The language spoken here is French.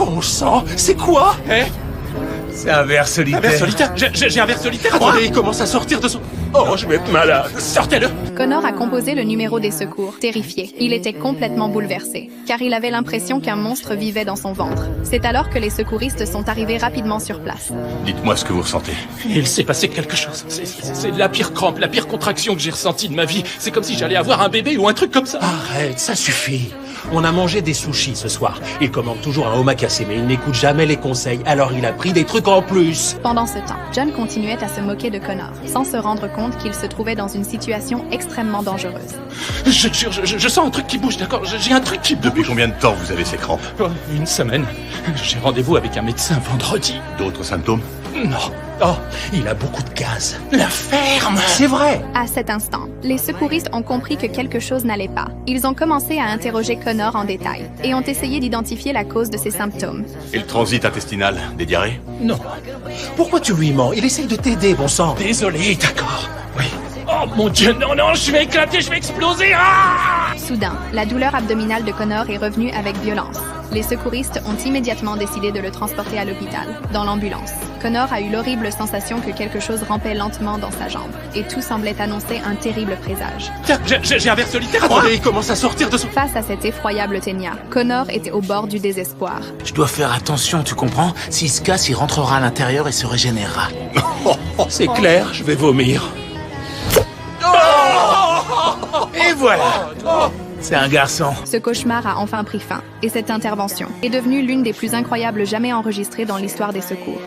Bon sang, c'est quoi? C'est un ver solitaire. Un ver solitaire? J'ai un ver solitaire. Attendez, il commence à sortir de son... Oh, je vais être malade. Sortez-le. Connor a composé le numéro des secours, terrifié. Il était complètement bouleversé, car il avait l'impression qu'un monstre vivait dans son ventre. C'est alors que les secouristes sont arrivés rapidement sur place. Dites-moi ce que vous ressentez. Il s'est passé quelque chose. C'est la pire crampe, la pire contraction que j'ai ressentie de ma vie. C'est comme si j'allais avoir un bébé ou un truc comme ça. Arrête, ça suffit. On a mangé des sushis ce soir. Il commande toujours un omakase, mais il n'écoute jamais les conseils, alors il a pris des trucs en plus. Pendant ce temps, John continuait à se moquer de Connor, sans se rendre compte qu'il se trouvait dans une situation extrêmement dangereuse. Je jure, je sens un truc qui bouge, d'accord? J'ai un truc qui bouge. Depuis combien de temps vous avez ces crampes? Oh, une semaine. J'ai rendez-vous avec un médecin vendredi. D'autres symptômes? Non. Oh, il a beaucoup de gaz. La ferme! C'est vrai. À cet instant, les secouristes ont compris que quelque chose n'allait pas. Ils ont commencé à interroger Connor en détail et ont essayé d'identifier la cause de ses symptômes. Et le transit intestinal? Des diarrhées? Non. Pourquoi tu lui mens? Il essaye de t'aider, bon sang. Désolé, d'accord. Oui. Oh mon Dieu, non, je vais éclater, je vais exploser! Ah! Soudain, la douleur abdominale de Connor est revenue avec violence. Les secouristes ont immédiatement décidé de le transporter à l'hôpital, dans l'ambulance. Connor a eu l'horrible sensation que quelque chose rampait lentement dans sa jambe, et tout semblait annoncer un terrible présage. Tiens, j'ai un ver solitaire. Attendez, il commence à sortir de son... Face à cet effroyable ténia, Connor était au bord du désespoir. Je dois faire attention, tu comprends? S'il se casse, il rentrera à l'intérieur et se régénérera. C'est clair, je vais vomir. Et voilà. C'est un garçon. Ce cauchemar a enfin pris fin, et cette intervention est devenue l'une des plus incroyables jamais enregistrées dans l'histoire des secours.